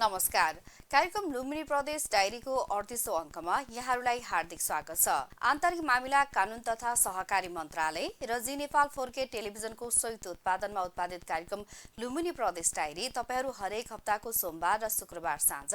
नमस्कार। कार्यक्रम लुम्बिनी प्रदेश डायरीको 38औं अङ्कमा यहाँहरूलाई हार्दिक स्वागत छ। आन्तरिक मामिला कानून तथा सहकारी मन्त्रालय र जी नेपाल 4K टेलिभिजनको संयुक्त उत्पादनमा उत्पादित कार्यक्रम लुम्बिनी प्रदेश डायरी तपाईहरू हरेक हप्ताको सोमबार र शुक्रबार साँझ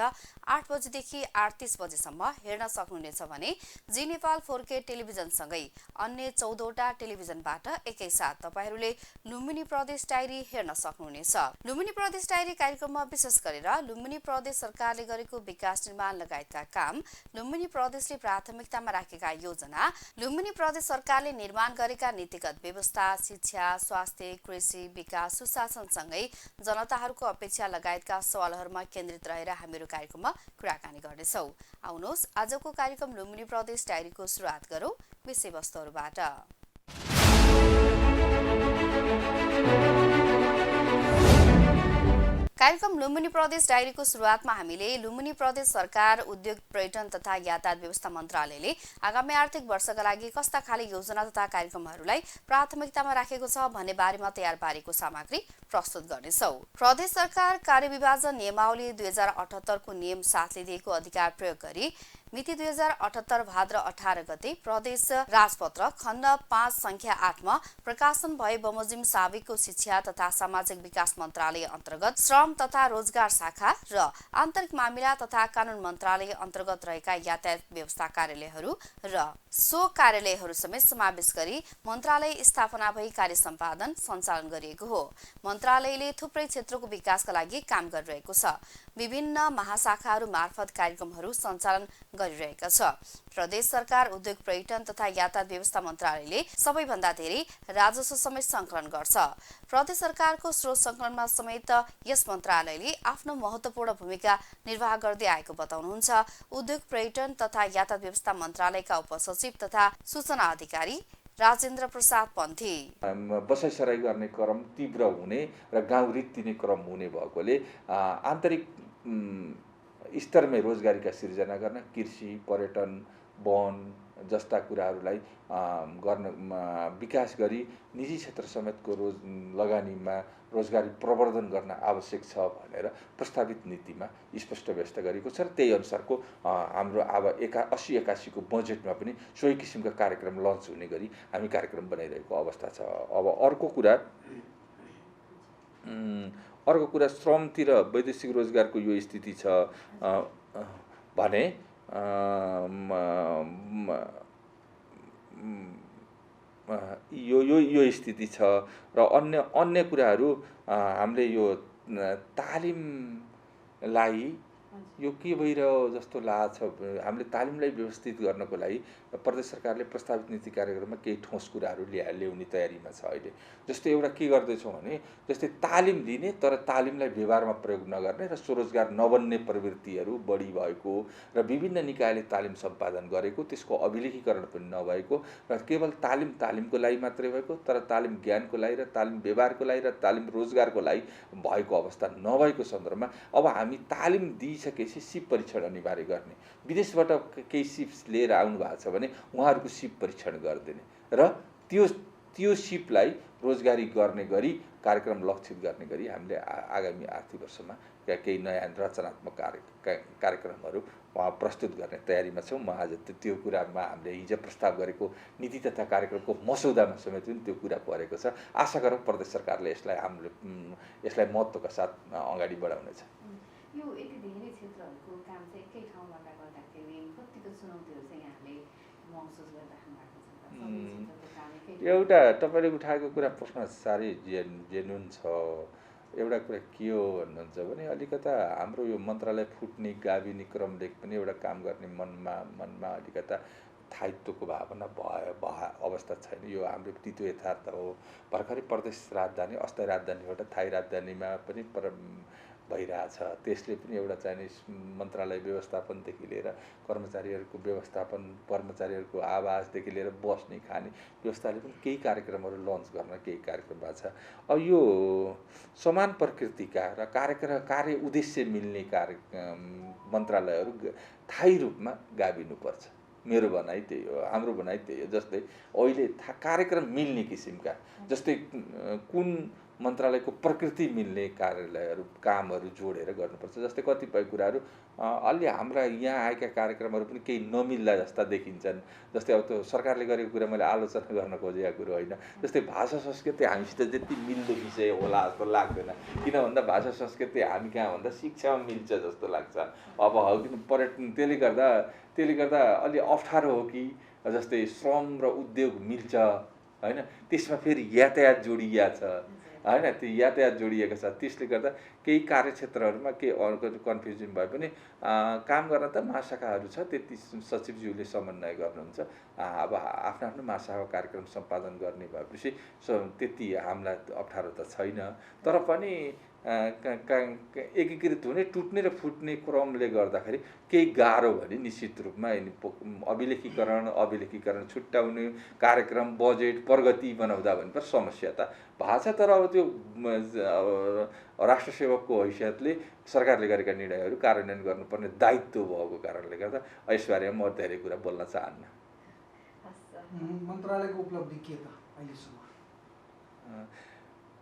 8 बजेदेखि 8:30 बजेसम्म हेर्न सक्नुहुनेछ भने जी नेपाल 4K टेलिभिजनसँगै अन्य 14वटा टेलिभिजनबाट एकैसाथ तपाईहरूले लुम्बिनी प्रदेश डायरी हेर्न सक्नुहुनेछ। लुम्बिनी प्रदेश डायरी कार्यक्रममा विशेष गरेर लुम्बिनी प्रदेश सरकारले गरेको विकास निर्माण लगायतका काम, लुम्बिनी प्रदेशले प्राथमिकतामा राखेका योजना, लुम्बिनी प्रदेश सरकारले निर्माण गरेका नीतिगत व्यवस्था, शिक्षा, स्वास्थ्य, कृषि, विकास, सुशासनसँगै जनताहरूको अपेक्षा लगायतका सवालहरूमा केन्द्रित रहेर हामीहरू कार्यक्रममा कुराकानी गर्नेछौँ। आउनुहोस् आजको कार्यक्रम लुम्बिनी प्रदेश डायरीको सुरुवात गरौँ विषयवस्तुहरूबाट। कार्यक्रम लुम्बिनी प्रदेश डायरीको सुरुवातमा हामीले लुम्बिनी प्रदेश सरकार, उद्योग, पर्यटन तथा यातायात व्यवस्था मन्त्रालयले आगामी आर्थिक वर्षका लागि कस्ता खाले योजना तथा कार्यक्रमहरूलाई प्राथमिकतामा राखेको छ भन्ने बारेमा तयार पारेको सामग्री प्रस्तुत गर्नेछौँ। प्रदेश सरकार कार्यविभाजन नियमावली 2078 को नियम 7 ले दिएको अधिकार प्रयोग गरी मिति 2078 भाद्र 18 गते प्रदेश राजपत्र खण्ड 5 संख्या 8 मा प्रकाशन भए बमोजिम साविकको शिक्षा तथा सामाजिक विकास मन्त्रालय अन्तर्गत श्रम तथा रोजगार शाखा र आन्तरिक मामिला तथा कानून मन्त्रालय अन्तर्गत रहेका यातायात व्यवस्था कार्यालयहरू र सो कार्यालयहरू समेत समावेश गरी मन्त्रालय स्थापना भई कार्य सम्पादन सञ्चालन गरिएको हो। मन्त्रालयले थुप्रै क्षेत्रको विकासका लागि काम गरिरहेको छ। विभिन्न महाशाखाहरू मार्फत कार्यक्रमहरू सञ्चालन गरिरहेका छ। प्रदेश सरकार, उद्योग, पर्यटन तथा यातायात व्यवस्था मन्त्रालयले सबैभन्दा धेरै राजस्व समेत सङ्कलन गर्छ। प्रदेश सरकारको स्रोत सङ्कलनमा समेत यस मन्त्रालयले आफ्नो महत्त्वपूर्ण भूमिका निर्वाह गर्दै आएको बताउनुहुन्छ उद्योग, पर्यटन तथा यातायात व्यवस्था मन्त्रालयका उपसचिव तथा सूचना अधिकारी राजेन्द्र प्रसाद पन्थी। बसाइसराई गर्ने क्रम तीव्र हुने र गाउँ रित्तिने क्रम हुने भएकोले आन्तरिक स्तरमै रोजगारीका सिर्जना गर्न कृषि, पर्यटन, वन जस्ता कुराहरूलाई गर्न विकास गरी निजी क्षेत्र समेतको लगानीमा रोजगारी प्रवर्धन गर्न आवश्यक छ भनेर प्रस्तावित नीतिमा स्पष्ट व्यवस्था गरेको छ र त्यही अनुसारको हाम्रो अब 80-81 को बजेटमा पनि सोही किसिमका कार्यक्रम लन्च हुने गरी हामी कार्यक्रम बनाइरहेको अवस्था छ। अब अर्को कुरा श्रमतिर वैदेशिक रोजगारको यो स्थिति छ भने यो स्थिति छ र अन्य कुराहरू हामीले यो तालिमलाई यो के भइरह्यो जस्तो लाग्छ। हामीले तालिमलाई व्यवस्थित गर्नको लागि प्रदेश सरकारले प्रस्तावित नीति कार्यक्रममा केही ठोस कुराहरू ल्याउने तयारीमा छ अहिले। जस्तै एउटा के गर्दैछौँ भने जस्तै तालिम दिने तर तालिमलाई व्यवहारमा प्रयोग नगर्ने र स्वरोजगार नबन्ने प्रवृत्तिहरू बढी भएको र विभिन्न निकायले तालिम सम्पादन गरेको त्यसको अभिलेखीकरण पनि नभएको र केवल तालिमको लागि मात्रै भएको तर तालिम ज्ञानको लागि र तालिम व्यवहारको लागि र तालिम रोजगारको लागि भएको अवस्था नभएको सन्दर्भमा अब हामी तालिम दिइसकेपछि सिप परीक्षण अनिवार्य गर्ने। विदेशबाट केही सिप्स लिएर आउनु भएको छ भने उहाँहरूको सिप परीक्षण गरिदिने र त्यो सिपलाई रोजगारी गर्ने गरी कार्यक्रम लक्षित गर्ने गरी हामीले आगामी आर्थिक वर्षमा केही नयाँ रचनात्मक कार्यक्रमहरू प्रस्तुत गर्ने तयारीमा छौँ। म आज त्यो कुरामा हामीले हिजो प्रस्ताव गरेको नीति तथा कार्यक्रमको मसौदामा समेत पनि त्यो कुरा परेको छ। आशा गरौँ प्रदेश सरकारले यसलाई महत्त्वका साथ अगाडि बढाउनेछ। यो यति धेरै क्षेत्रहरूको काम चाहिँ एकै ठाउँबाट गर्दाखेरि कतिको चुनौतीहरू चाहिँ यहाँले महसुस गरिराख्नु भएको छ? एउटा तपाईँले उठाएको कुरा प्रश्न साह्रै जेन्युन छ। एउटा कुरा के हो भन्नुहुन्छ भने अलिकता हाम्रो यो मन्त्रालय फुट्ने गाभिने क्रमले पनि एउटा काम गर्ने मनमा अलिकता स्थायित्वको भावना अवस्था छैन। यो हाम्रो तितो यथार्थ हो। भर्खरै प्रदेश राजधानी अस्थायी राजधानीबाट स्थायी राजधानीमा पनि भइरहेछ। त्यसले पनि एउटा चाहिने मन्त्रालय व्यवस्थापनदेखि लिएर कर्मचारीहरूको व्यवस्थापन, कर्मचारीहरूको आवासदेखि लिएर बस्ने खाने व्यवस्थाले पनि केही कार्यक्रमहरू लन्च गर्न केही कार्यक्रम भएको छ। अब यो समान प्रकृतिका र कार्य उद्देश्य मिल्ने मन्त्रालयहरू स्थायी रूपमा गाभिनुपर्छ। मेरो भनाइ त्यही हो, हाम्रो भनाइ त्यही हो। जस्तै अहिले कार्यक्रम मिल्ने किसिमका, जस्तै कुन मन्त्रालयको प्रकृति मिल्ने कार्यालयहरू कामहरू जोडेर गर्नुपर्छ। जस्तै कतिपय कुराहरू अलि हाम्रा यहाँ आएका कार्यक्रमहरू पनि केही नमिल्दा जस्ता देखिन्छन्। जस्तै अब त्यो सरकारले गरेको कुरा मैले आलोचना गर्न खोजेको कुरो होइन। जस्तै भाषा संस्कृति हामीसित त्यति मिल्दो विषय होला जस्तो लाग्दैन। किन भन्दा भाषा संस्कृति हामी कहाँ भन्दा शिक्षामा मिल्छ जस्तो लाग्छ। अब पर्यटन त्यसले गर्दा अलि अप्ठ्यारो हो कि जस्तै श्रम र उद्योग मिल्छ होइन, त्यसमा फेरि यातायात जोडिया छ होइन, त्यो यातायात जोडिएको छ। त्यसले गर्दा केही कार्यक्षेत्रहरूमा केही अर्को कन्फ्युजन भए पनि काम गर्न त महाशाखाहरू छ, त्यति सचिवज्यूले समन्वय गर्नुहुन्छ। अब आफ्नो आफ्नो महाशाखा कार्यक्रम सम्पादन गर्ने भएपछि त्यति हामीलाई अप्ठ्यारो त छैन। तर पनि एकीकृत हुने टुट्ने र फुट्ने क्रमले गर्दाखेरि केही गाह्रो भने निश्चित रूपमा अभिलेखीकरण छुट्याउने कार्यक्रम बजेट प्रगति बनाउँदा भने पनि समस्या त भएको छ। तर अब त्यो राष्ट्र सेवकको हैसियतले सरकारले गरेका निर्णयहरू कार्यान्वयन गर्नुपर्ने दायित्व भएको कारणले गर्दा यसबारेमा म धेरै कुरा बोल्न चाहन्न। मन्त्रालयको उपलब्धि के त अहिलेसम्म?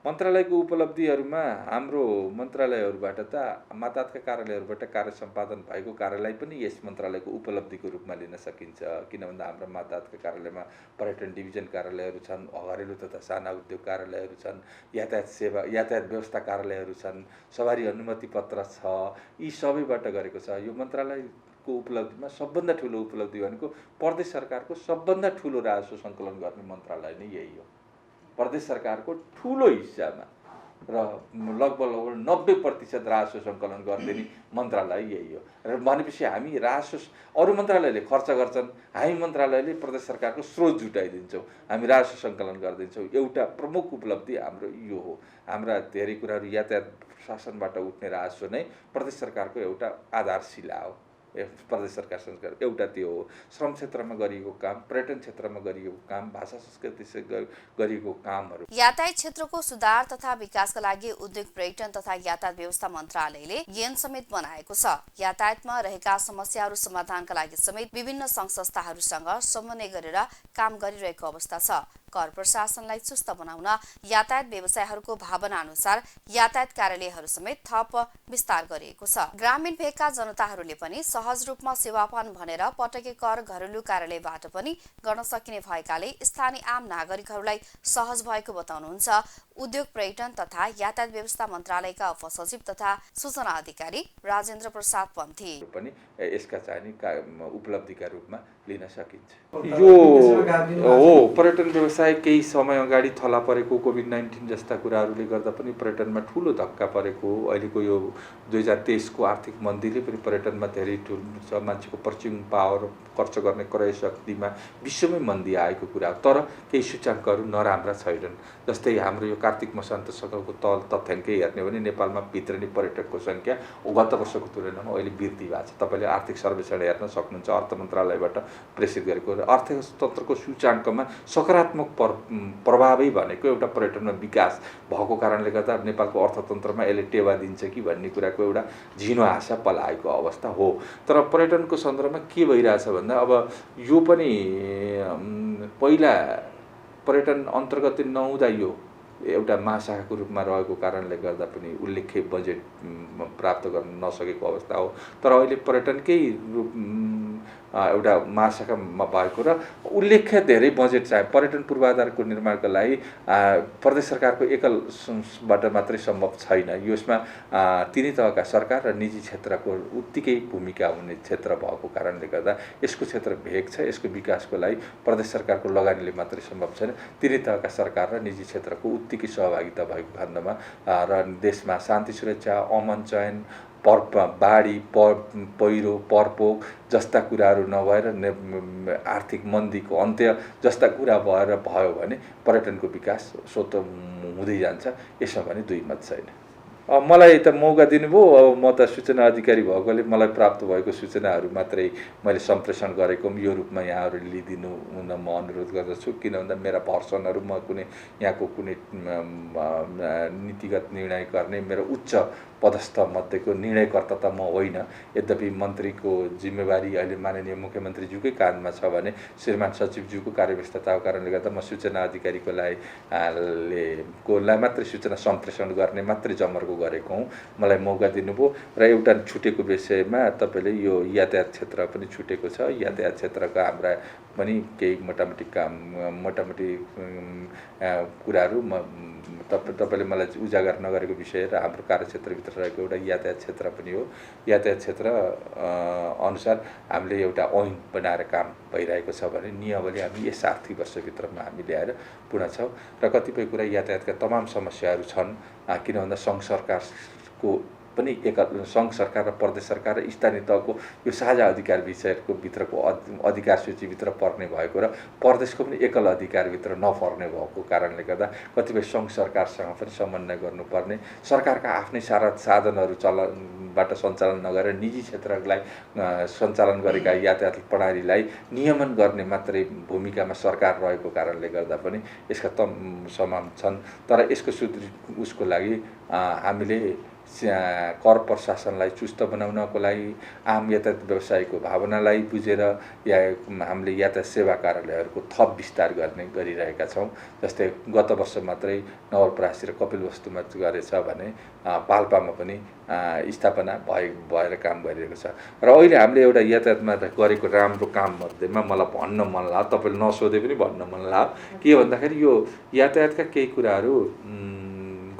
मन्त्रालयको उपलब्धिहरूमा हाम्रो मन्त्रालयहरूबाट त मातहतका कार्यालयहरूबाट कार्य सम्पादन भएको कार्यालय पनि यस मन्त्रालयको उपलब्धिको रूपमा लिन सकिन्छ। किन भन्दा हाम्रो मातहतका कार्यालयमा पर्यटन डिभिजन कार्यालयहरू छन्, घरेलु तथा साना उद्योग कार्यालयहरू छन्, यातायात व्यवस्था कार्यालयहरू छन्, सवारी अनुमति पत्र छ, यी सबैबाट गरेको छ। यो मन्त्रालयको उपलब्धिमा सबभन्दा ठुलो उपलब्धि भनेको प्रदेश सरकारको सबभन्दा ठुलो राजस्व सङ्कलन गर्ने मन्त्रालय नै यही हो। प्रदेश सरकारको ठुलो हिस्सामा र लगभग 90% राजस्व सङ्कलन गरिदिने मन्त्रालय यही हो। र भनेपछि हामी राजस्व अरू मन्त्रालयले खर्च गर्छन्, हामी मन्त्रालयले प्रदेश सरकारको स्रोत जुटाइदिन्छौँ, हामी राजस्व सङ्कलन गरिदिन्छौँ। एउटा प्रमुख उपलब्धि हाम्रो यो हो। हाम्रा धेरै कुराहरू यातायात शासनबाट उठ्ने राजस्व नै प्रदेश सरकारको एउटा आधारशिला हो। प्रदेश सरकार एउटा त्यो हो। श्रम क्षेत्रमा गरिएको काम, पर्यटन क्षेत्रमा गरिएको काम, भाषा संस्कृति गरिएको कामहरू। यातायात क्षेत्रको सुधार तथा विकासका लागि उद्योग पर्यटन तथा यातायात व्यवस्था मन्त्रालयले ऐन समेत बनाएको छ। यातायातमा रहेका समस्याहरू समाधानका लागि समेत विभिन्न सङ्घ संस्थाहरूसँग समन्वय गरेर काम गरिरहेको अवस्था छ। कर प्रशासनलाई चुस्त बनाउन यातायात व्यवसायहरूको भावना अनुसार यातायात कार्यालयहरू समेत थप विस्तार गरिएको छ। ग्रामीण भेगका जनताहरूले पनि सहज रूपमा सेवा पाउन् भनेर पटके कर घरेलु कार्यालयबाट पनि गर्न सकिने भएकाले स्थानीय आम नागरिकहरूलाई सहज भएको बताउनुहुन्छ उद्योग पर्यटन तथा यातायात व्यवस्था मन्त्रालयका उपसचिव तथा सूचना अधिकारी राजेन्द्र प्रसाद पन्थी। पनि यसका चाहिने उपलब्धिका रूपमा लिन सकिन्छ। यो हो पर्यटन व्यवसाय केही समय अगाडि थला परेको कोभिड-19 जस्ता कुराहरूले गर्दा पनि पर्यटनमा ठुलो धक्का परेको। अहिलेको यो 2023 को आर्थिक मन्दीले पनि पर्यटनमा धेरै ठुलो मान्छेको पर्चेङ पावर, खर्च गर्ने क्रय शक्तिमा विश्वमै मन्दी आएको कुरा। तर केही सूचाङ्कहरू नराम्रा छैनन्। जस्तै हाम्रो यो कार्तिक मसान्तसँगको तथ्याङ्कै हेर्ने हो भने नेपालमा भित्रने पर्यटकको सङ्ख्या गत वर्षको तुलनामा अहिले वृद्धि भएको छ। तपाईँले आर्थिक सर्वेक्षण हेर्न सक्नुहुन्छ, अर्थ मन्त्रालयबाट प्रेसित गरेको। अर्थतन्त्रको सूचाङ्कमा सकारात्मक प्रभावै भनेको एउटा पर्यटनमा विकास भएको कारणले गर्दा नेपालको अर्थतन्त्रमा यसले टेवा दिन्छ कि भन्ने कुराको एउटा झिनो आशा पलाएको अवस्था हो। तर पर्यटनको सन्दर्भमा के भइरहेछ भन्दा अब यो पनि पहिला पर्यटन अन्तर्गत नहुँदा यो एउटा महाशाखाको रूपमा रहेको कारणले गर्दा पनि उल्लेख्य बजेट प्राप्त गर्न नसकेको अवस्था हो। तर अहिले पर्यटनकै रूप एउटा महाशाखामा भएको र उल्लेख्य धेरै बजेट चाहिँ पर्यटन पूर्वाधारको निर्माणका लागि प्रदेश सरकारको एकलबाट मात्रै सम्भव छैन। यसमा तिनै तहका सरकार र निजी क्षेत्रको उत्तिकै भूमिका हुने क्षेत्र भएको कारणले गर्दा यसको क्षेत्र भेग छ। यसको विकासको लागि प्रदेश सरकारको लगानीले मात्रै सम्भव छैन, तिनै तहका सरकार र निजी क्षेत्रको उत्तिकै सहभागिता भएको खण्डमा र देशमा शान्ति सुरक्षा, अमन चयन, बाढी, पहिरो, प्रकोप जस्ता कुराहरू नभएर आर्थिक मन्दीको अन्त्य जस्ता कुरा भयो भने पर्यटनको विकास स्वतः हुँदै जान्छ। यसमा पनि दुई मत छैन। मलाई त मौका दिनुभयो, अब म त सूचना अधिकारी भएकोले मलाई प्राप्त भएको सूचनाहरू मात्रै मैले सम्प्रेषण गरेको यो रूपमा यहाँहरूले लिदिनु हुन म अनुरोध गर्दछु। किन भन्दा मेरा भर्सनहरू म कुनै यहाँको कुनै नीतिगत निर्णय गर्ने मेरो उच्च पदस्थ मध्येको निर्णयकर्ता त म होइन। यद्यपि मन्त्रीको जिम्मेवारी अहिले माननीय मुख्यमन्त्रीज्यूकै काँधमा छ भने श्रीमान सचिवज्यूको कार्यव्यस्तताको कारणले गर्दा म सूचना अधिकारीलाई मात्रै सूचना सम्प्रेषण गर्ने मात्रै जमर्को गरेको हुँ। मलाई मौका दिनुभयो र एउटा छुटेको विषयमा तपाईँले यो यातायात क्षेत्र पनि छुटेको छ। यातायात क्षेत्रका हाम्रा पनि केही मोटामोटी कुराहरू तपाईँले मलाई उजागर नगरेको विषय र हाम्रो कार्यक्षेत्रभित्र रहेको एउटा यातायात क्षेत्र पनि हो। यातायात क्षेत्र अनुसार हामीले एउटा ऐन बनाएर काम भइरहेको छ भने नियमावली हामी यस आर्थिक वर्षभित्रमा हामी ल्याएर पूर्ण छौँ र कतिपय कुरा यातायातका तमाम समस्याहरू छन्। किन भन्दा सङ्घ सरकारको पनि सङ्घ सरकार र प्रदेश सरकार र स्थानीय तहको यो साझा अधिकार विषयको भित्रको अधिकार सूचीभित्र पर्ने भएको र प्रदेशको पनि एकल अधिकारभित्र नपर्ने भएको कारणले गर्दा कतिपय सङ्घ सरकारसँग पनि समन्वय गर्नुपर्ने, सरकारका आफ्नै साधनहरू बाट सञ्चालन नगरेर निजी क्षेत्रलाई सञ्चालन गरेका यातायात प्रणालीलाई नियमन गर्ने मात्रै भूमिकामा सरकार रहेको कारणले गर्दा पनि यसका समान छन्। तर यसको उसको लागि हामीले कर प्रशासनलाई चुस्त बनाउनको लागि आम यातायात व्यवसायको भावनालाई बुझेर हामीले यातायात सेवा कार्यालयहरूको थप विस्तार गरिरहेका छौँ। जस्तै गत वर्ष मात्रै नवलपरासी र कपिलवस्तुमा गरेछ भने पाल्पामा पनि स्थापना भएर काम गरिरहेको छ। र अहिले हामीले एउटा यातायातमा गरेको राम्रो काम मध्येमा मलाई भन्न मन लाग्यो, तपाईँले नसोधे पनि भन्न मन लाग्यो के भन्दाखेरि यो यातायातका केही कुराहरू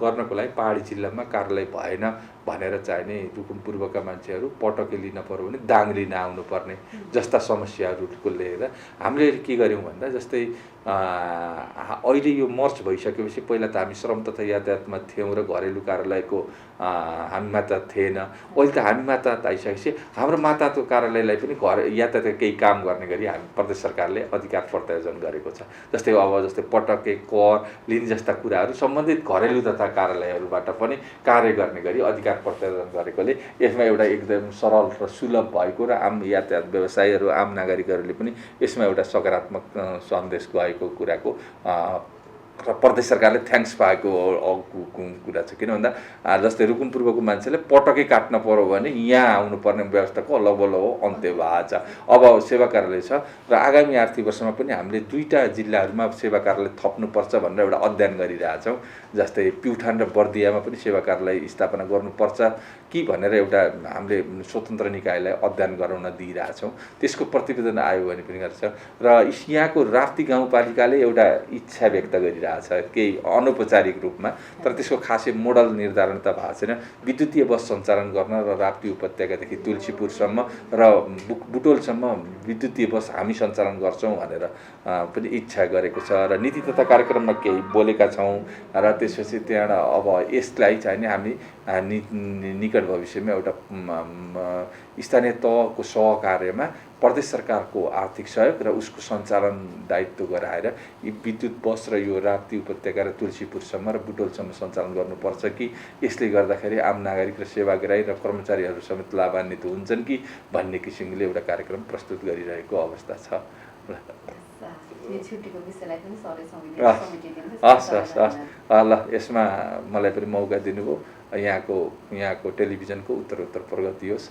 गर्नको लागि पहाडी जिल्लामा कार्यालय भएन भनेर चाहिने रुकुम पूर्वका मान्छेहरू पटके लिन पर्यो भने दाङ लिन आउनुपर्ने जस्ता समस्याहरूको लिएर हामीले के गर्यौँ भन्दा जस्तै अहिले यो मर्च भइसकेपछि पहिला त हामी श्रम तथा यातायातमा थियौँ र घरेलु कार्यालयको हामीमा त थिएन। अहिले त हामीमा त आइसकेपछि हाम्रो माताको कार्यालयलाई पनि यातायातका केही काम गर्ने गरी हामी प्रदेश सरकारले अधिकार प्रत्यायोजन गरेको छ। जस्तै पटके कर लिने जस्ता कुराहरू सम्बन्धित घरेलु तथा कार्यालयहरूबाट पनि कार्य गर्ने गरी अधिकार प्रत्यायोजन गरेकोले यसमा एउटा एकदम सरल र सुलभ भएको र आम यातायात व्यवसायीहरू आम नागरिकहरूले पनि यसमा एउटा सकारात्मक सन्देश गएको कुराको र प्रदेश सरकारले थ्याङ्क्स पाएको कुरा छ। किन भन्दा जस्तै रुकुम पूर्वको मान्छेले पटकै काट्न पर्यो भने यहाँ आउनुपर्ने व्यवस्थाको लगभग अन्त्य भएको छ। अब सेवा कार्यालय छ र आगामी आर्थिक वर्षमा पनि हामीले 2टा जिल्लाहरूमा सेवा कार्यालय थप्नुपर्छ भनेर एउटा अध्ययन गरिरहेछौँ। जस्तै प्युठान र बर्दियामा पनि सेवा कार्यालय स्थापना गर्नुपर्छ कि भनेर एउटा हामीले स्वतन्त्र निकायलाई अध्ययन गराउन दिइरहेछौँ। त्यसको प्रतिवेदन आयो भने पनि गर्छ र यहाँको राप्ती गाउँपालिकाले एउटा इच्छा व्यक्त गरिरहेछ केही अनौपचारिक रूपमा, तर त्यसको खासै मोडल निर्धारण त भएको छैन। विद्युतीय बस सञ्चालन गर्न र राप्ती उपत्यकादेखि तुलसीपुरसम्म र बुटोलसम्म विद्युतीय बस हामी सञ्चालन गर्छौँ भनेर पनि इच्छा गरेको छ र नीति तथा कार्यक्रममा केही बोलेका छौँ। र त्यसपछि त्यहाँबाट अब यसलाई चाहिने हामी निकट भविष्यमा एउटा स्थानीय तहको सहकार्यमा प्रदेश सरकारको आर्थिक सहयोग र उसको सञ्चालन दायित्व गराएर यी विद्युत बस र यो राप्ती उपत्यका र तुलसीपुरसम्म र बुटोलसम्म सञ्चालन गर्नुपर्छ कि यसले गर्दाखेरि आम नागरिक र सेवाग्राही र कर्मचारीहरू समेत लाभान्वित हुन्छन् कि भन्ने किसिमले एउटा कार्यक्रम प्रस्तुत गरिरहेको अवस्था छ। ल यसमा मलाई पनि मौका दिनुभयो। यहाँको टेलिभिजनको उत्तरोत्तर प्रगति होस्,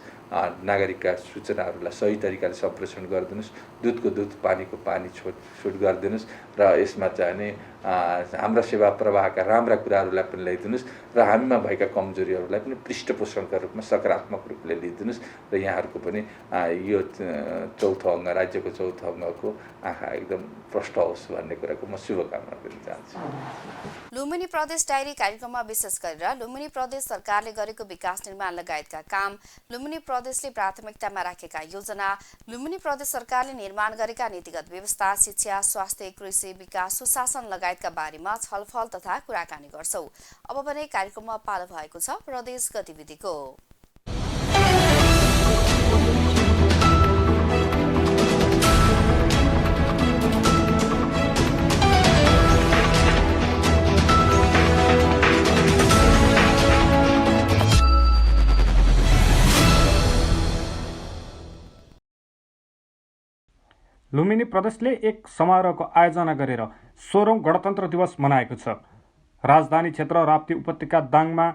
नागरिकका सूचनाहरूलाई सही तरिकाले सम्प्रेषण गरिदिनुहोस्, दुधको दुध पानीको पानी छुट गरिदिनुहोस् र यसमा चाहिने हाम्रा सेवा प्रवाहका राम्रा कुराहरूलाई पनि ल्याइदिनुहोस् र हामीमा भएका कमजोरीहरूलाई पनि पृष्ठपोषणका रूपमा सकारात्मक रूपले लिइदिनुहोस् र यहाँहरूको पनि यो चौथो अङ्ग राज्यको चौथो अङ्गको आँखा एकदम प्रष्ट होस् भन्ने कुराको म शुभकामना गर्न चाहन्छु। लुम्बिनी प्रदेश डायरी कार्यक्रममा विशेष गरेर लुम्बिनी प्रदेश सरकारले गरेको विकास निर्माण लगायतका काम, लुम्बिनी प्रदेशले प्राथमिकतामा राखेका योजना, लुम्बिनी प्रदेश सरकारले निर्माण गरेका नीतिगत व्यवस्था, शिक्षा, स्वास्थ्य, कृषि, विकास, सुशासन लगायतका बारेमा छलफल तथा कुराकानी गर्छौं। अब भने कार्यक्रममा पालो भएको छ प्रदेश गतिविधिको। लुम्बिनी प्रदेशले एक समारोहको आयोजना गरेर 16औं गणतन्त्र दिवस मनाएको छ। राजधानी क्षेत्र राप्ती उपत्यका दाङमा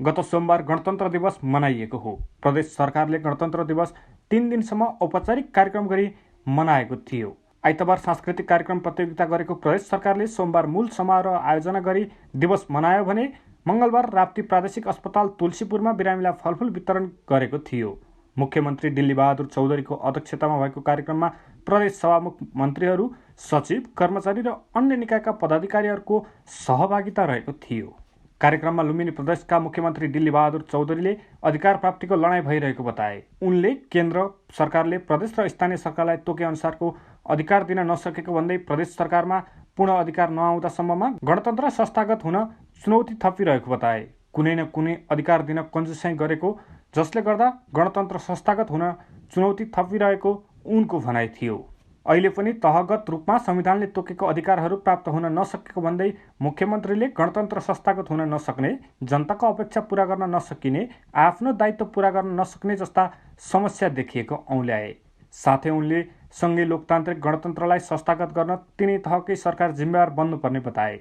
गत सोमबार गणतन्त्र दिवस मनाइएको हो। प्रदेश सरकारले गणतन्त्र दिवस 3 दिनसम्म औपचारिक कार्यक्रम गरी मनाएको थियो। आइतबार सांस्कृतिक कार्यक्रम प्रतियोगिता गरेको प्रदेश सरकारले सोमबार मूल समारोह आयोजना गरी दिवस मनायो भने मङ्गलबार राप्ती प्रादेशिक अस्पताल तुलसीपुरमा बिरामीलाई फलफुल वितरण गरेको थियो। मुख्यमन्त्री दिल्लीबहादुर चौधरीको अध्यक्षतामा भएको कार्यक्रममा प्रदेश सभामुख मन्त्रीहरू, सचिव, कर्मचारी र अन्य निकायका पदाधिकारीहरूको सहभागिता रहेको थियो। कार्यक्रममा लुम्बिनी प्रदेशका मुख्यमन्त्री दिल्लीबहादुर चौधरीले अधिकार प्राप्तिको लडाईँ भइरहेको बताए। उनले केन्द्र सरकारले प्रदेश र स्थानीय सरकारलाई तोके अनुसारको अधिकार दिन नसकेको भन्दै प्रदेश सरकारमा पूर्ण अधिकार नआउँदासम्ममा गणतन्त्र संस्थागत हुन चुनौती थपिरहेको बताए। कुनै न कुनै अधिकार दिन कन्जुसाइ गरेको, जसले गर्दा गणतन्त्र संस्थागत हुन चुनौती थपिरहेको उनको भनाइ थियो। अहिले पनि तहगत रूपमा संविधानले तोकेको अधिकारहरू प्राप्त हुन नसकेको भन्दै मुख्यमन्त्रीले गणतन्त्र संस्थागत हुन नसक्ने, जनताको अपेक्षा पूरा गर्न नसकिने, आफ्नो दायित्व पूरा गर्न नसक्ने जस्ता समस्या देखिएको औँल्याए। साथै उनले सङ्घीय लोकतान्त्रिक गणतन्त्रलाई संस्थागत गर्न तिनै तहकै सरकार जिम्मेवार बन्नुपर्ने बताए।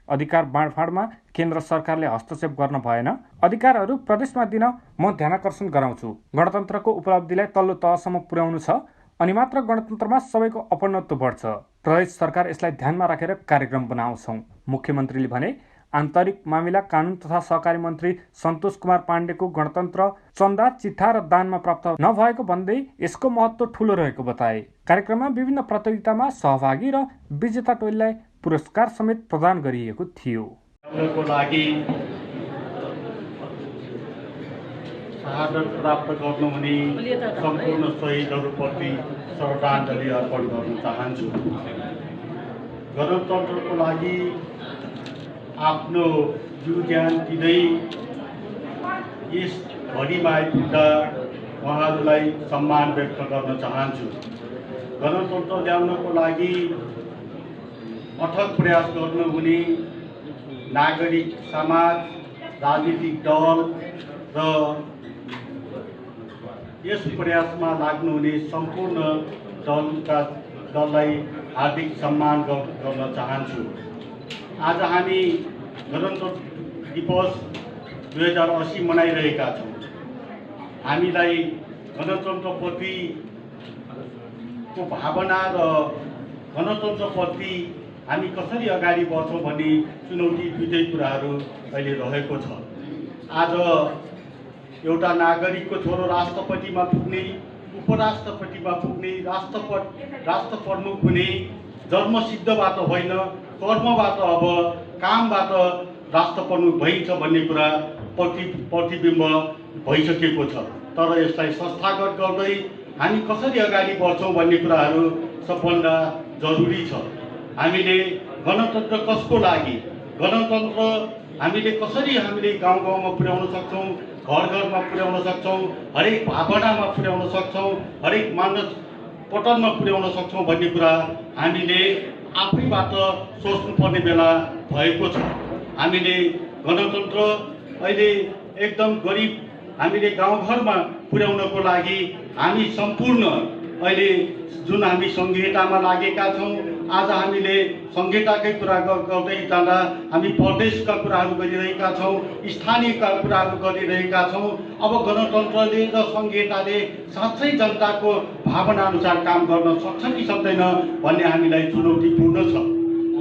अधिकार बाँडफाँडमा केन्द्र सरकारले हस्तक्षेप गर्न भएन। अधिकारहरू प्रदेशमा दिन म ध्यानाकर्षण गराउँछु। गणतन्त्रको उपलब्धिलाई तल्लो तहसम्म पुर्याउनु छ अनि मात्र गणतन्त्रमा सबैको अपनत्व बढ्छ। प्रदेश सरकार यसलाई ध्यानमा राखेर कार्यक्रम बनाउँछौँ, मुख्यमन्त्रीले भने। आन्तरिक मामिला, कानुन तथा सहकारी मन्त्री सन्तोष कुमार पाण्डेको गणतन्त्र चन्दा, चिठा र दानमा प्राप्त नभएको भन्दै यसको महत्त्व ठूलो रहेको बताए। कार्यक्रममा विभिन्न प्रतियोगितामा सहभागी र विजेता टोलीलाई पुरस्कार समेत प्रदान गरिएको थियो। शहादत प्राप्त गर्नुहुने सम्पूर्ण शहीदहरूप्रति श्रद्धाञ्जली अर्पण गर्न चाहन्छु। गणतन्त्रको लागि आफ्नो जीव ज्यान दिँदै यस घडीमा आइपुग्दा उहाँहरूलाई सम्मान व्यक्त गर्न चाहन्छु। गणतन्त्र ल्याउनको लागि अथक प्रयास गर्नुहुने नागरिक समाज, राजनीतिक दल र यस प्रयासमा लाग्नुहुने सम्पूर्ण दललाई हार्दिक सम्मान गर्न चाहन्छु। आज हामी गणतन्त्र दिवस 2080 मनाइरहेका छौँ। हामीलाई गणतन्त्रप्रतिको भावना र गणतन्त्रप्रति हामी कसरी अगाडि बढ्छौँ भन्ने चुनौती दुईटै कुराहरू अहिले रहेको छ। आज एउटा नागरिकको छोरो राष्ट्रपतिमा पुग्ने, उपराष्ट्रपतिमा पुग्ने, राष्ट्र प्रमुख हुने जन्मसिद्धबाट होइन, कर्मबाट, अब कामबाट राष्ट्र प्रमुख भइन्छ भन्ने कुरा प्रतिबिम्ब भइसकेको छ। तर यसलाई संस्थागत गर्दै हामी कसरी अगाडि बढ्छौँ भन्ने कुराहरू सबभन्दा जरुरी छ। हामीले गणतन्त्र कसको लागि, गणतन्त्र हामीले कसरी गाउँ गाउँमा पुर्याउन सक्छौँ, घर घरमा पुर्याउन सक्छौँ, हरेक भावनामा पुर्याउन सक्छौँ, हरेक मानस पटलमा पुर्याउन सक्छौँ भन्ने कुरा हामीले आफैबाट सोच्नुपर्ने बेला भएको छ। हामीले गणतन्त्र अहिले एकदम गरिब हामीले गाउँघरमा पुर्याउनको लागि हामी सम्पूर्ण अहिले जुन हामी संहितामा लागेका छौँ, आज हामीले संहिताकै कुरा गर्दै जाँदा हामी प्रदेशका कुराहरू गरिरहेका छौँ, स्थानीयका कुराहरू गरिरहेका छौँ। अब गणतन्त्रले र संहिताले साँच्चै जनताको भावना अनुसार काम गर्न सक्छ कि सक्दैन भन्ने हामीलाई चुनौतीपूर्ण छ।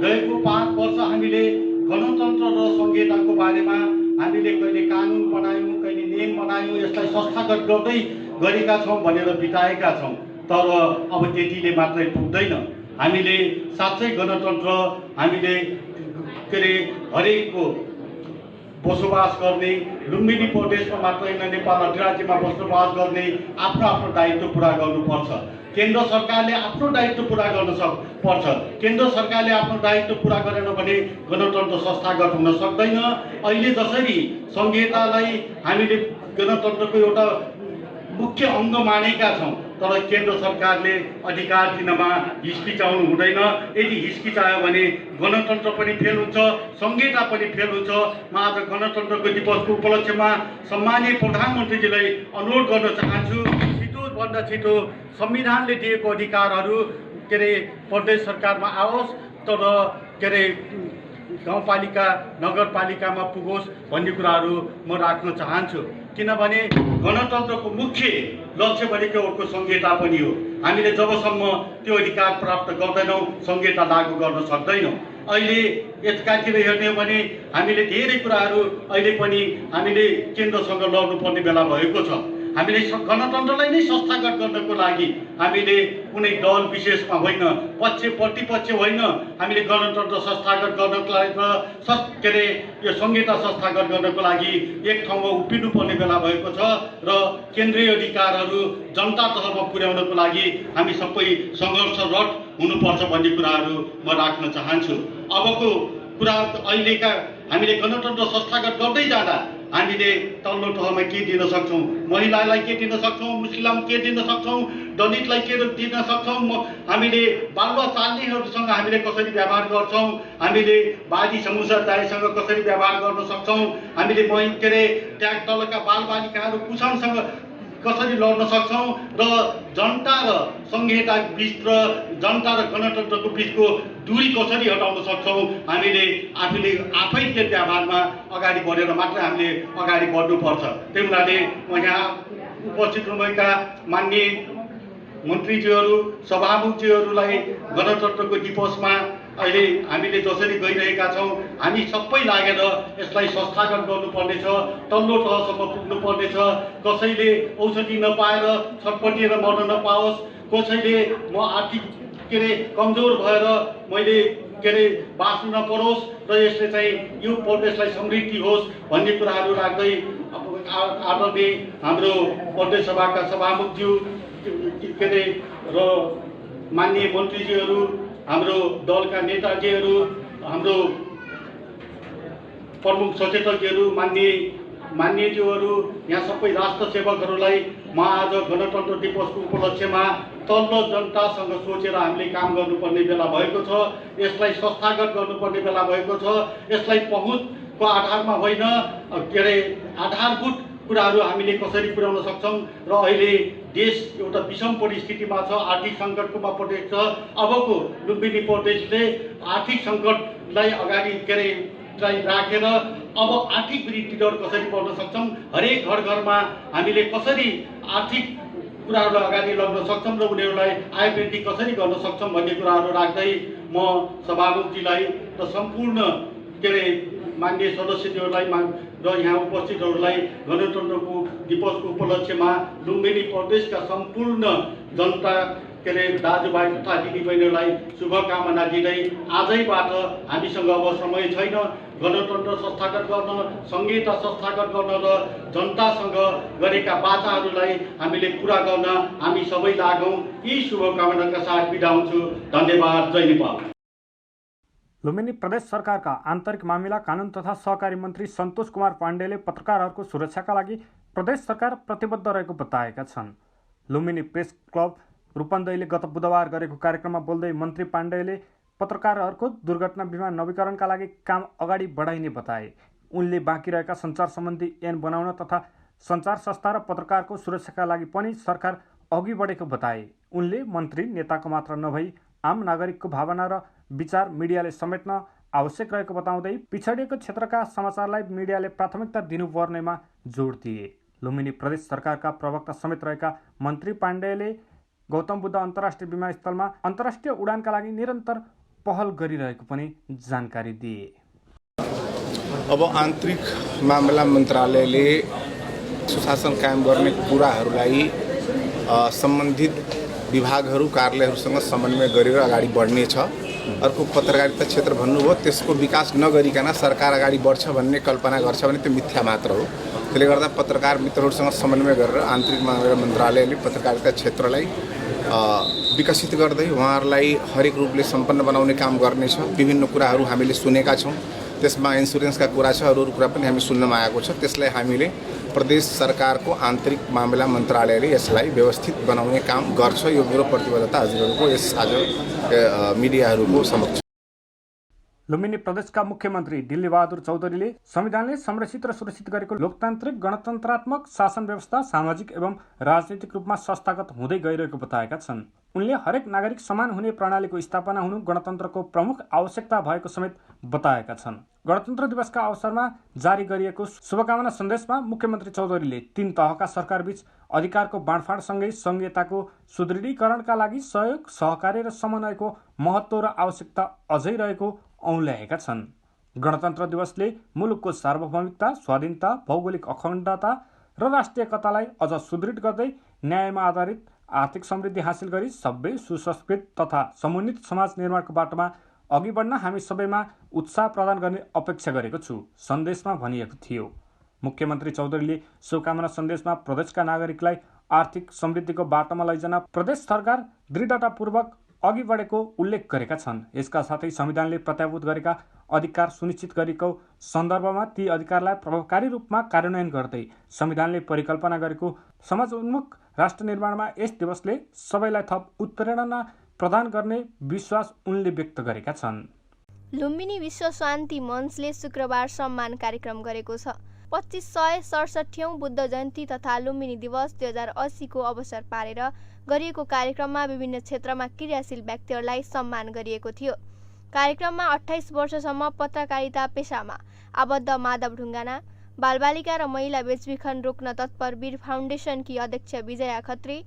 गएको 5 वर्ष हामीले गणतन्त्र र संहिताको बारेमा हामीले कहिले कानुन बनायौँ, कहिले नियम बनायौँ, यसलाई संस्थागत गर्दै गरेका छौँ भनेर बिताएका छौँ। तर अब त्यतिले मात्रै पुग्दैन। हामीले साँच्चै गणतन्त्र हामीले हरेकको बसोबास गर्ने, लुम्बिनी प्रदेशमा मात्र होइन नेपाल अधिराज्यमा बसोबास गर्ने आफ्नो आफ्नो दायित्व पुरा गर्नुपर्छ। केन्द्र सरकारले आफ्नो दायित्व पुरा गर्न पर्छ। केन्द्र सरकारले आफ्नो दायित्व पुरा गरेन भने गणतन्त्र संस्थागत हुन सक्दैन। अहिले जसरी संहितालाई हामीले गणतन्त्रको एउटा मुख्य अङ्ग मानेका छौँ, तर केन्द्र सरकारले अधिकार दिनमा हिचकिचाउनु हुँदैन। यदि हिचकिचायो भने गणतन्त्र पनि फेल हुन्छ, संहिता पनि फेल हुन्छ। म आज गणतन्त्रको दिवसको उपलक्ष्यमा सम्मानीय प्रधानमन्त्रीजीलाई अनुरोध गर्न चाहन्छु, छिटोभन्दा छिटो संविधानले दिएको अधिकारहरू प्रदेश सरकारमा आओस्। तर गाउँपालिका नगरपालिकामा पुगोस् भन्ने कुराहरू म राख्न चाहन्छु। किनभने गणतन्त्रको मुख्य लक्ष्य भनेको अर्को संहिता पनि हो। हामीले जबसम्म त्यो अधिकार प्राप्त गर्दैनौँ संहिता लागू गर्न सक्दैनौँ। अहिले एकातिर हेर्ने हो भने हामीले धेरै कुराहरू अहिले पनि हामीले केन्द्रसँग लड्नुपर्ने बेला भएको छ। हामीले गणतन्त्रलाई नै संस्थागत गर्नको लागि हामीले कुनै दल विशेषमा होइन, प्रतिपक्ष होइन, हामीले गणतन्त्र संस्थागत गर्नको लागि र यो संहिता संस्थागत गर्नको लागि एक ठाउँमा उभिनु पर्ने बेला भएको छ र केन्द्रीय अधिकारहरू जनता तहमा पुर्याउनको लागि हामी सबै सङ्घर्षरत हुनुपर्छ भन्ने कुराहरू म राख्न चाहन्छु। अबको कुरा अहिलेका हामीले गणतन्त्र संस्थागत गर्दै जाँदा हामीले तल्लो तहमा के दिन सक्छौँ, महिलालाई के दिन सक्छौँ, मुस्लिम के दिन सक्छौँ, दलितलाई के दिन सक्छौँ, हामीले बालुवा चाल्नेहरूसँग हामीले कसरी व्यवहार गर्छौँ, हामीले बाजी समुदायसँग कसरी व्यवहार गर्न सक्छौँ, हामीले त्यहाँ तलका बालबालिकाहरू कुशलसँग कसरी लड्न सक्छौँ र जनता र संहिता बिच र जनता र गणतन्त्रको बिचको दूरी कसरी हटाउन सक्छौँ। हामीले आफै त्यो व्यवहारमा अगाडि बढेर मात्रै हामीले अगाडि बढ्नुपर्छ। त्यही हुनाले म यहाँ उपस्थित हुनुभएका माननीय मन्त्रीज्यूहरू, सभामुखज्यूहरूलाई गणतन्त्रको दिवसमा अहिले हामीले जसरी गइरहेका छौँ हामी सबै लागेर यसलाई संस्थागत गर्नुपर्नेछ, तल्लो तहसम्म पुग्नुपर्नेछ। कसैले औषधि नपाएर छटपटिएर मर्न नपाओस्, कसैले म आर्थिक कमजोर भएर मैले बाँच्नु नपरोस् र यसले चाहिँ यो प्रदेशलाई समृद्धि होस् भन्ने कुराहरू राख्दै आदरणीय हाम्रो प्रदेश सभाका सभामुखज्यू र माननीय मन्त्रीज्यूहरू, हाम्रो दलका नेताजीहरू, हाम्रो प्रमुख सचेतकहरू, मान्यज्यूहरू, यहाँ सबै राष्ट्र सेवकहरूलाई म आज गणतन्त्र दिवसको उपलक्ष्यमा तल्लो जनतासँग सोचेर हामीले काम गर्नुपर्ने बेला भएको छ। यसलाई संस्थागत गर्नुपर्ने बेला भएको छ। यसलाई पहुँचको आधारमा होइन, आधारभूत कुराहरू हामीले कसरी पुर्याउन सक्छौँ र अहिले देश एउटा विषम परिस्थितिमा छ, आर्थिक सङ्कटमा परेको छ। अबको लुम्बिनी प्रदेशले आर्थिक सङ्कटलाई अगाडि राखेर अब आर्थिक वृद्धि दर कसरी बढ्न सक्छौँ, हरेक घरमा हामीले कसरी आर्थिक कुराहरूलाई अगाडि लग्न सक्छौँ र उनीहरूलाई आय वृद्धि कसरी गर्न सक्छौँ भन्ने कुराहरू राख्दै म सभामुखजीलाई र सम्पूर्ण माननीय सदस्यज्यूहरूलाई र यहाँ उपस्थितहरूलाई गणतन्त्रको दिवसको उपलक्ष्यमा लुम्बिनी प्रदेशका सम्पूर्ण जनता दाजुभाइ तथा दिदीबहिनीहरूलाई शुभकामना दिँदै आजैबाट हामीसँग अब समय छैन, गणतन्त्र संस्थागत गर्न, संहिता संस्थागत गर्न र जनतासँग गरेका वाचाहरूलाई हामीले पुरा गर्न हामी सबै लागौँ। यी शुभकामनाका साथ बिदा हुन्छु। धन्यवाद। जय नेपाल। लुम्बिनी प्रदेश सरकारका आन्तरिक मामिला कानुन तथा सहकारी मन्त्री सन्तोष कुमार पाण्डेले पत्रकारहरूको सुरक्षाका लागि प्रदेश सरकार प्रतिबद्ध रहेको बताएका छन्। लुम्बिनी प्रेस क्लब रूपन्देहीले गत बुधबार गरेको कार्यक्रममा बोल्दै मन्त्री पाण्डेले पत्रकारहरूको दुर्घटना बिमा नवीकरणका लागि काम अगाडि बढाइने बताए। उनले बाँकी रहेका सञ्चार सम्बन्धी ऐन बनाउन तथा सञ्चार संस्था र पत्रकारको सुरक्षाका लागि पनि सरकार अघि बढेको बताए। उनले मन्त्री नेताको मात्र नभई आम नागरिकको भावना र विचार मिडियाले समेट्न आवश्यक रहेको बताउँदै पिछडिएको क्षेत्रका समाचारलाई मिडियाले प्राथमिकता दिनुपर्नेमा जोड दिए। लुम्बिनी प्रदेश सरकारका प्रवक्ता समेत रहेका मन्त्री पाण्डेले गौतम बुद्ध अन्तर्राष्ट्रिय विमानस्थलमा अन्तर्राष्ट्रिय उडानका लागि निरन्तर पहल गरिरहेको पनि जानकारी दिए। अब आन्तरिक मामला मन्त्रालयले सुशासन कायम गर्ने कुराहरूलाई सम्बन्धित विभागहरू कार्यालयहरूसँग समन्वय गरेर अगाडि बढ्नेछ। अर्को पत्रकारिता क्षेत्र भन्नुभयो, त्यसको विकास नगरिकन सरकार अगाडि बढ्छ भन्ने कल्पना गर्छ भने त्यो मिथ्या मात्र हो। त्यसले गर्दा पत्रकार मित्रहरूसँग समन्वय गरेर आन्तरिक मामला मन्त्रालयले पत्रकारिता क्षेत्रलाई विकसित गर्दै उहाँहरूलाई हरेक रूपले सम्पन्न बनाउने काम गर्नेछ। विभिन्न कुराहरू हामीले सुनेका छौँ, त्यसमा इन्सुरेन्सका कुरा छ, अरू कुरा पनि हामी सुन्नमा आएको छ। त्यसलाई हामीले प्रदेश सरकारको आन्तरिक मामला मन्त्रालयले यसलाई व्यवस्थित बनाउने काम गर्छ। यो मेरो प्रतिबद्धता हजुरहरूको यस आज मिडियाहरूको समक्ष। लुम्बिनी प्रदेशका मुख्यमन्त्री दिल्लीबहादुर चौधरीले संविधानले संरक्षित र सुरक्षित गरेको लोकतान्त्रिक गणतन्त्रात्मक शासन व्यवस्था सामाजिक एवं राजनीतिक रूपमा संस्थागत हुँदै गइरहेको बताएका छन्। उनले हरेक नागरिक समान हुने प्रणालीको स्थापना हुनु गणतन्त्रको प्रमुख आवश्यकता भएको समेत बताएका छन्। गणतन्त्र दिवसका अवसरमा जारी गरिएको शुभकामना सन्देशमा मुख्यमन्त्री चौधरीले 3 तहका सरकारबीच अधिकारको बाँडफाँडसँगै संघीयताको सुदृढीकरणका लागि सहयोग, सहकार्य र समन्वयको महत्त्व र आवश्यकता अझै रहेको औँल्याएका छन्। गणतन्त्र दिवसले मुलुकको सार्वभौमिकता, स्वाधीनता, भौगोलिक अखण्डता र राष्ट्रिय एकतालाई अझ सुदृढ गर्दै न्यायमा आधारित आर्थिक समृद्धि हासिल गरी सबै सुसंस्कृत तथा समुन्नत समाज निर्माणको बाटोमा अघि बढ्न हामी सबैमा उत्साह प्रदान गर्ने अपेक्षा गरेको छु सन्देशमा भनिएको थियो। मुख्यमन्त्री चौधरीले शुभकामना सन्देशमा प्रदेशका नागरिकलाई आर्थिक समृद्धिको बाटोमा लैजान प्रदेश सरकार दृढतापूर्वक अघि बढेको उल्लेख गरेका छन्। यसका साथै संविधानले प्रत्याभूत गरेका अधिकार सुनिश्चित गरेको सन्दर्भमा ती अधिकारलाई प्रभावकारी रूपमा कार्यान्वयन गर्दै संविधानले परिकल्पना गरेको समाजोन्मुख राष्ट्र निर्माणमा यस दिवसले सबैलाई थप उत्प्रेरणा प्रदान गर्ने विश्वास उनले व्यक्त गरेका छन्। लुम्बिनी विश्व शान्ति मञ्चले शुक्रबार सम्मान कार्यक्रम गरेको छ। 2567औं बुद्ध जयन्ती तथा लुम्बिनी दिवस 2080 को अवसर पारेर गरिएको कार्यक्रममा विभिन्न क्षेत्रमा क्रियाशील व्यक्तिहरूलाई सम्मान गरिएको थियो। कार्यक्रममा 28 वर्षसम्म पत्रकारिता पेशामा आबद्ध माधव ढुङ्गाना, बालबालिका र महिला बेचबिखन रोक्न तत्पर वीर फाउन्डेसनकी अध्यक्ष विजया खत्री,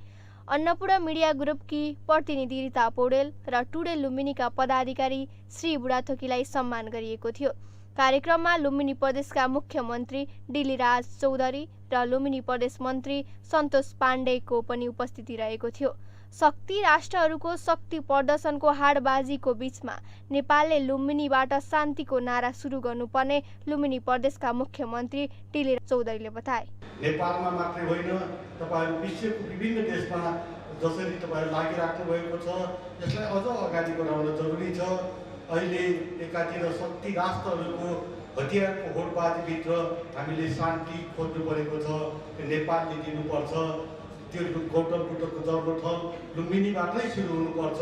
अन्नपूर्ण मिडिया ग्रुपकी प्रतिनिधि रिता पौडेल र टुडे लुम्बिनीका पदाधिकारी श्री बुढाथोकीलाई सम्मान गरिएको थियो। कार्यक्रममा लुम्बिनी प्रदेशका मुख्यमन्त्री डिलीराज चौधरी र लुम्बिनी प्रदेश मन्त्री सन्तोष पाण्डेको पनि उपस्थिति रहेको थियो। शक्ति राष्ट्रहरूको शक्ति प्रदर्शनको हाडबाजीको बीचमा नेपालले लुम्बिनीबाट शान्तिको नारा सुरु गर्नुपर्ने लुम्बिनी प्रदेशका मुख्यमन्त्री डिलीराज चौधरीले बताए। नेपालमा मात्रै होइन, तपाईहरु विश्वको विभिन्न देशमा जसरी तपाईहरु लागिराख्नु भएको छ, यसलाई अझ अगाडि बढाउन जरुरी छ। अहिले एकातिर शक्ति राष्ट्रहरूको हतियारको होडबाजीभित्र हामीले शान्ति खोज्नु परेको छ। नेपालले दिनुपर्छ, त्यो गौतम बुद्धको जन्मस्थल लुम्बिनीबाटै सुरु हुनुपर्छ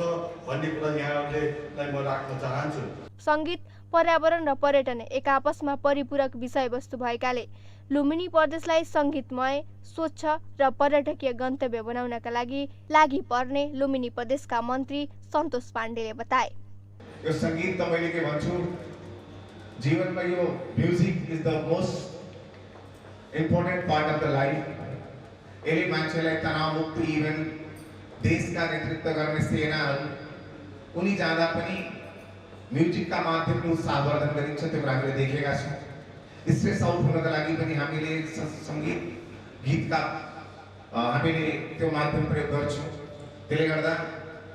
भन्ने कुरा यहाँहरूलाई म राख्न चाहन्छु। सङ्गीत, पर्यावरण र पर्यटन एक आपसमा परिपूरक विषयवस्तु भएकाले लुम्बिनी प्रदेशलाई सङ्गीतमय, स्वच्छ र पर्यटकीय गन्तव्य बनाउनका लागि पर्ने लुम्बिनी प्रदेशका मन्त्री सन्तोष पाण्डेले बताए। यो सङ्गीत त मैले के भन्छु, जीवनमा यो music is the most important part of the life. यसले मान्छेलाई तनावमुक्त, इभन देशका नेतृत्व गर्ने सेनाहरू उनी जाँदा पनि म्युजिकका माध्यमले उत्साहवर्धन गरिन्छ। त्यो कुरा हामीले देखेका छौँ। स्ट्रेस आउट हुनका लागि पनि हामीले सङ्गीत गीतका हामीले त्यो माध्यम प्रयोग गर्छौँ। त्यसले गर्दा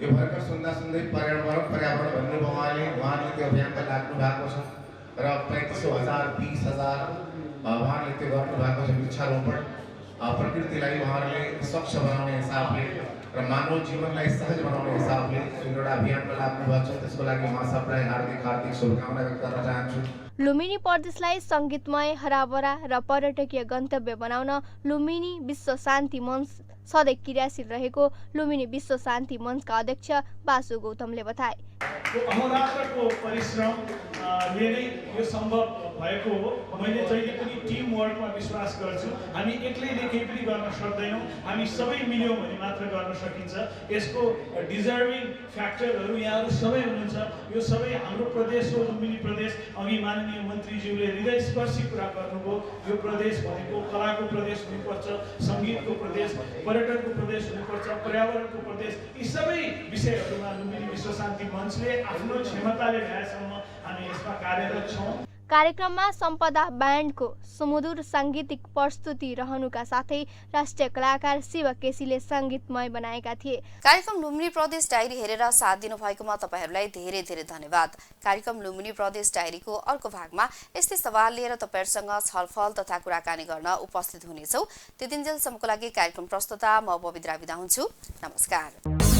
यो भर्खर सुन्दै पर्यावरण भन्ने उहाँले त्यो अभियानमा लाग्नु भएको छ र 35,000 20,000 उहाँले त्यो गर्नु भएको छ। वृक्षारोपण, प्रकृतिलाई उहाँहरूले स्वच्छ बनाउने हिसाबले र मानव जीवनलाई सहज बनाउने हिसाबले एउटा अभियानमा लाग्नु भएको छ। त्यसको लागि म सबलाई हार्दिक शुभकामना व्यक्त गर्न चाहन्छु। लुम्बिनी प्रदेशलाई सङ्गीतमय, हराभरा र पर्यटकीय गन्तव्य बनाउन लुम्बिनी विश्व शान्ति मञ्च सधैँ क्रियाशील रहेको लुम्बिनी विश्व शान्ति मञ्चका अध्यक्ष बासु गौतमले बताए। अहोरात्रको परिश्रमले नै यो सम्भव भएको हो। मैले जहिले पनि टिम वर्कमा विश्वास गर्छु। हामी एक्लैले केही पनि गर्न सक्दैनौँ, हामी सबै मिल्यौँ भने मात्र गर्न सकिन्छ। यसको डिजर्भिङ फ्याक्टरहरू यहाँहरू सबै हुनुहुन्छ। यो सबै हाम्रो प्रदेश हो, लुम्बिनी प्रदेश। अघि माननीय मन्त्रीज्यूले हृदयस्पर्शी कुरा गर्नुभयो। यो प्रदेश भनेको कलाको प्रदेश हुनुपर्छ, सङ्गीतको प्रदेश, पर्यटनको प्रदेश हुनुपर्छ, पर्यावरणको प्रदेश। यी सबै विषयहरूमा लुम्बिनी विश्व शान्ति मञ्चले आफ्नो क्षमताले भएसम्म हामी यसमा कार्यरत छौँ। कार्यक्रममा सम्पदा ब्यान्डको सुमधुर साङ्गीतिक प्रस्तुति रहनुका साथै राष्ट्रिय कलाकार शिव केसीले सङ्गीतमय बनाएका थिए। कार्यक्रम लुम्बिनी प्रदेश डायरी हेरेर साथ दिनुभएकोमा तपाईँहरूलाई धेरै धेरै धन्यवाद। कार्यक्रम लुम्बिनी प्रदेश डायरीको अर्को भागमा यस्तै सवाल लिएर तपाईँहरूसँग छलफल तथा कुराकानी गर्न उपस्थित हुनेछौँ। त्यतिन्जेलसम्मको लागि कार्यक्रम प्रस्तुता म पवित्रा बिदा हुन्छु। नमस्कार।